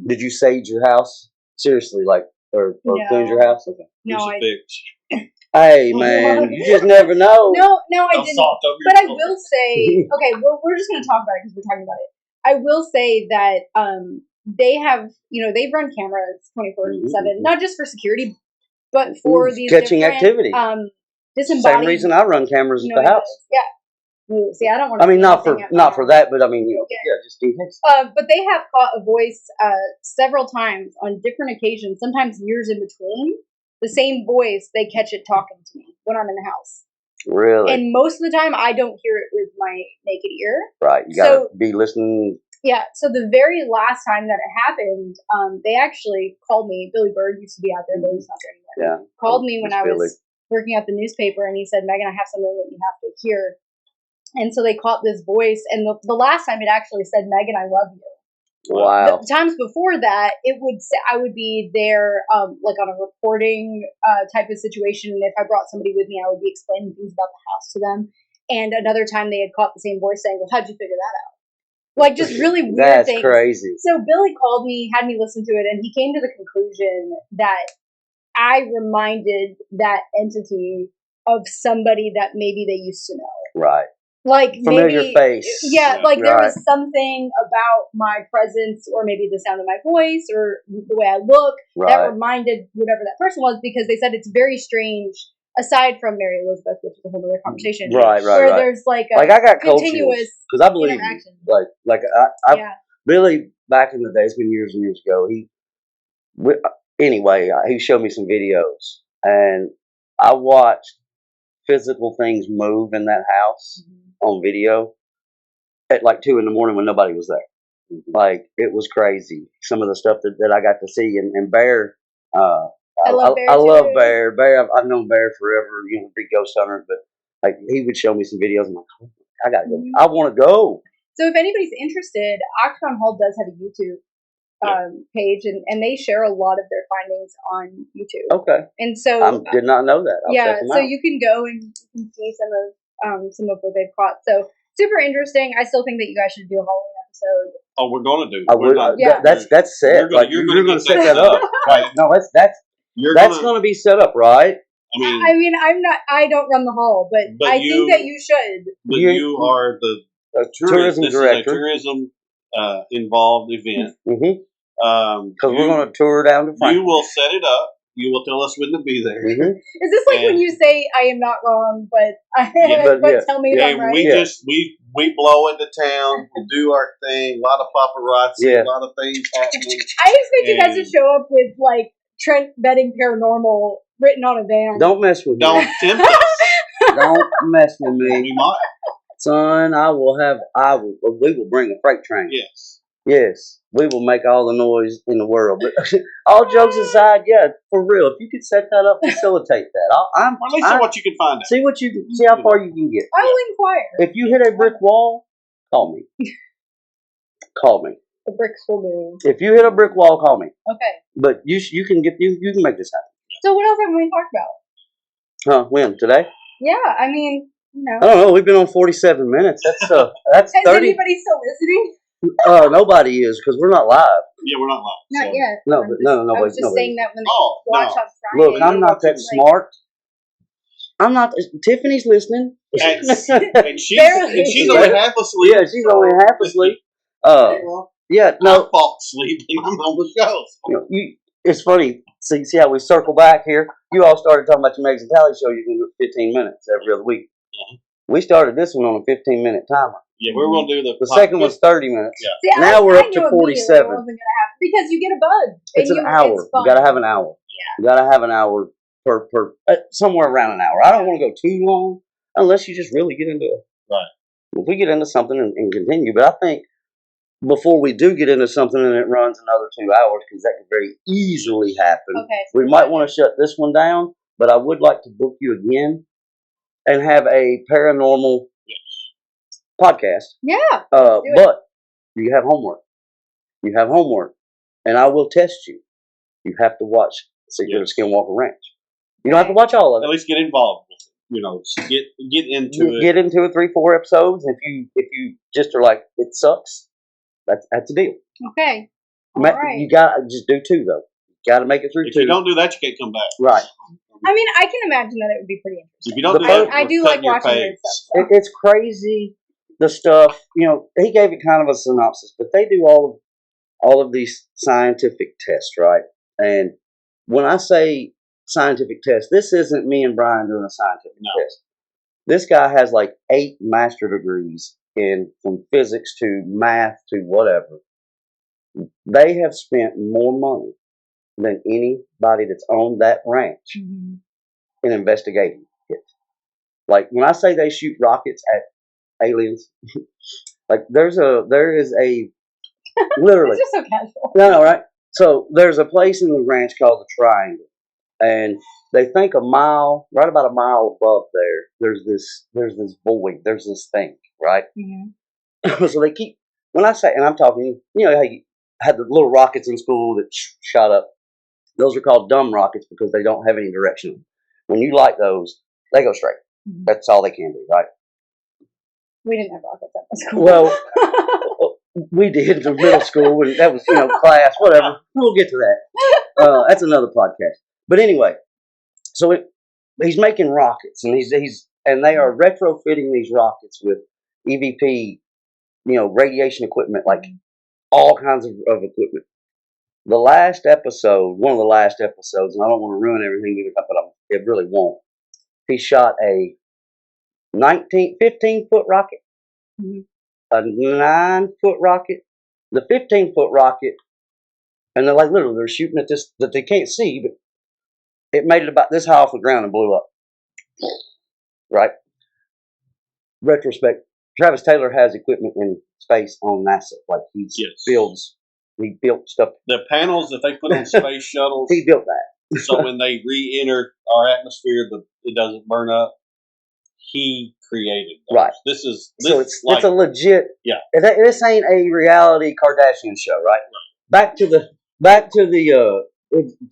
Did you sage your house? Seriously, like, or No. cleanse your house? Okay. No, I Crucifix. Hey, man, you just never know. no, I Don't didn't. soft over But I your will say, okay, well, we're just going to talk about it because we're talking about it. I will say that they have, they've run cameras 24/7, not just for security, but for these Catching different, activity. disembodied. Same reason I run cameras at the house. Yeah. Ooh, see, I don't want to. I mean, not for that, but I mean, just in case. But they have caught a voice several times on different occasions, sometimes years in between. The same voice, they catch it talking to me when I'm in the house. Really? And most of the time, I don't hear it with my naked ear. Right. You gotta be listening. Yeah. So the very last time that it happened, they actually called me. Billy Bird used to be out there. Billy's not there anymore. Yeah. Called me when I Billy. was working at the newspaper, and he said, "Megan, I have something that you have to hear." And so they caught this voice, and the last time it actually said, "Megan, I love you." Wow. The times before that, it would say I would be there, like on a reporting type of situation. And if I brought somebody with me, I would be explaining things about the house to them. And another time, they had caught the same voice saying, "Well, how'd you figure that out?" Like just really weird That's things. crazy. So Billy called me, had me listen to it, and he came to the conclusion that I reminded that entity of somebody that maybe they used to know. Right. Like Familiar maybe, face. yeah, like there Right. was something about my presence, or maybe the sound of my voice, or the way I look that Right. reminded whatever that person was. Because they said it's very strange aside from Mary Elizabeth, which is a whole other conversation. Right, Where right. there's like a Like I got cold continuous because I believe you. interaction. Like I Yeah. Billy back in the day, it's been years and years ago. He showed me some videos, and I watched physical things move in that house on video at like 2 a.m. when nobody was there. Like it was crazy. Some of the stuff that I got to see, and Bear. I love Bear. I love too. Bear. Bear. I've known Bear forever. Big ghost hunter. But like he would show me some videos. I'm like, oh, I gotta go. I want to go. So if anybody's interested, Octagon Hall does have a YouTube page, and they share a lot of their findings on YouTube. Okay. And so I did not know that. I'll yeah, check them so out. you can go and you can see some of what they've caught. So super interesting. I still think that you guys should do a Halloween episode. Oh, we're going to do. I We're would. not- Yeah. That's set. You're You're going to to set that up. Right. No, that's You're that's gonna, going to be set up, right? I mean, I don't run the hall, but But I you- think that you should. but you- you are the Tourism This director. is a tourism involved event. Because we're going to tour down to You Franklin. will set it up. You will tell us when to be there. Mhm. Is this like when And- you say I am not wrong, but Yeah, but yeah, tell me if And I'm right? we Yeah. just we blow into town. We do our thing. A lot of paparazzi. Yeah. A lot of things happening. I expect you guys to And- show up with like Trent Betting Paranormal written on a van. Don't mess with Don't me. tempt us. Don't mess with me, We might. son. We will bring a freight train. Yes. Yes, we will make all the noise in the world. But all jokes aside, yeah, for real. If you could set that up, facilitate that. Or at least see what you can find out. See how far you can get. I will inquire. If you hit a brick wall, call me. Call me. The bricks will move. If you hit a brick wall, call me. Okay. But you can make this happen. So what else have we talked about? Huh? When today? Yeah, I mean, you know. I don't know. We've been on 47 minutes. That's Is 30. anybody still listening? Nobody is because we're not live. Yeah, we're not live. Not so. yet. No, I'm but just- no, I nobody. was just saying that when they Oh, watch no. on Friday. Look, I'm not that smart. I'm not. Tiffany's listening. And she's Barely. only half asleep. Yeah, she's only half asleep. Well, Yeah, no. no. I fall asleep and I'm on the show. It's funny. See how we circle back here? You all started talking about your Megs and Tally show. You can do it 15 minutes every other week. Mhm. We started this one on a 15-minute timer. Yeah, we're going to do The second was 30 minutes. Yeah. See, Now we're up I to knew immediately 47. it wasn't gonna happen because you get a bug. It's and an hour. It's You fun. got to have an hour. Yeah. You got to have an hour per somewhere around an hour. I don't want to go too long unless you just really get into it. Right. If we get into something and continue, but I think before we do get into something and it runs another 2 hours, because that could very easily happen. Okay. We might want to shut this one down, but I would like to book you again and have a paranormal podcast. Yeah. do it. But you have homework. You have homework, and I will test you. You have to watch Secret of Skinwalker Ranch. You don't have to watch all of At it. least get involved with it. You know, get into You it. get into it 3-4 episodes. If you just are like it sucks, that's a deal. Okay. All Ma- right. You got to just do 2 though. You got to make it through If 2. you don't do that, you can't come back. Right. I mean, I can imagine that it would be pretty interesting. If you don't The do that, first- I we're do like cutting your watching weird pay. stuff. So. It's crazy the stuff. He gave it kind of a synopsis, but they do all of these scientific tests, right? And when I say scientific test, this isn't me and Brian doing a scientific No. test. This guy has like 8 master degrees from physics to math to whatever. They have spent more money than anybody that's owned that ranch Mhm. in investigating it. Like when I say they shoot rockets at aliens, like there is a literally It's just so casual. no, right? So there's a place in the ranch called the Triangle, and they think right about a mile above there's this void, there's this thing, right? Mhm. So they keep, when I say, and I'm talking, how you had the little rockets in school that shot up. Those are called dumb rockets because they don't have any direction. When you light those, they go straight. Mhm. That's all they can do, right? We didn't have rockets at my school. Well, we did in middle school, and that was, class, whatever. We'll get to that. That's another podcast. But anyway, so he's making rockets, and and they are retrofitting these rockets with EVP, radiation equipment, like all kinds of equipment. One of the last episodes, and I don't want to ruin everything, but it really won't. he shot a 15-foot rocket, Mhm. a 9-foot rocket, the 15-foot rocket, and they're like literally they're shooting at this that they can't see, but it made it about this high off the ground and blew up. Right? Retrospect. Travis Taylor has equipment in space on NASA. Like he built stuff. The panels that they put on space shuttles, He built that. so when they re-enter our atmosphere, it doesn't burn up. He created those. Right. This So like, it's a legit. Yeah. This ain't a reality Kardashian show, right? Back to the.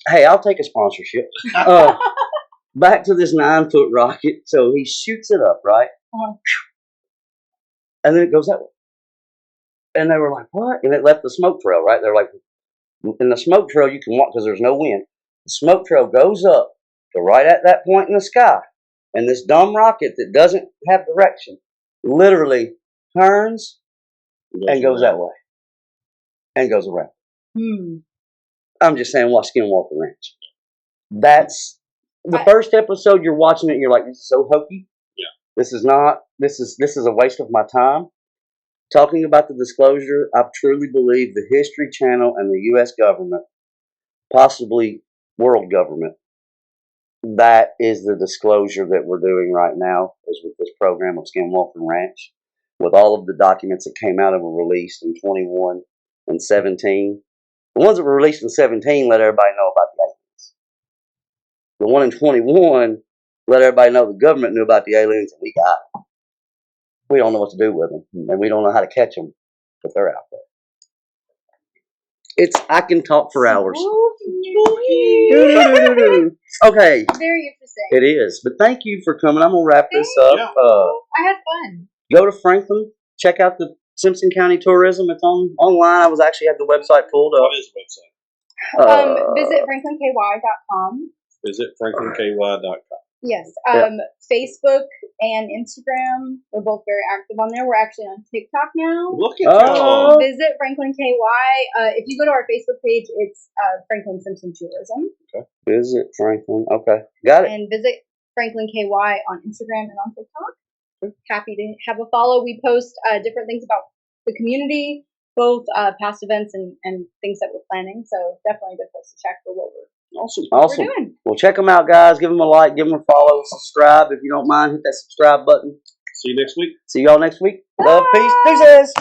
Hey, I'll take a sponsorship. Back to this 9-foot rocket. So he shoots it up, right? Uh-huh. And then it goes that way. And they were like, what? And it left the smoke trail, right? They're like, in the smoke trail you can walk because there's no wind. The smoke trail goes up to right at that point in the sky. And this dumb rocket that doesn't have direction literally turns and goes that way. And goes around. Hmm. I'm just saying, watch Skinwalker Ranch. That's the first episode. You're watching it, and you're like, "This is so hokey. Yeah, this is not. This is a waste of my time." Talking about the disclosure, I truly believe the History Channel and the U.S. government, possibly world government, that is the disclosure that we're doing right now. Is with this program of Skinwalker Ranch, with all of the documents that came out and were released in 21 and 17. The ones that were released in 17 let everybody know about the aliens. The one in 21 let everybody know the government knew about the aliens and we got them. We don't know what to do with them, and we don't know how to catch them, but they're out there. I can talk for hours. Okay. Very interesting. It is. But thank you for coming. I'm going to wrap this up. Yeah. I had fun. Go to Franklin. Check out the Simpson County Tourism. It's online. I was actually had the website pulled up. What is the website? Visit franklinky.com. Visit franklinky.com. Yes. Yeah. Facebook and Instagram. We're both very active on there. We're actually on TikTok now. Look at Oh. y'all. Visit Franklin KY. If you go to our Facebook page, it's Franklin Simpson Tourism. Visit Franklin. Okay. Got it. And visit Franklin KY on Instagram and on TikTok. We're happy to have a follow. We post different things about the community, both past events and things that we're planning. So definitely a good place to check for what we're doing. Well, check them out, guys. Give them a like, give them a follow, subscribe if you don't mind. Hit that subscribe button. See you next week. See y'all next week. Bye. Love, peace, deuces.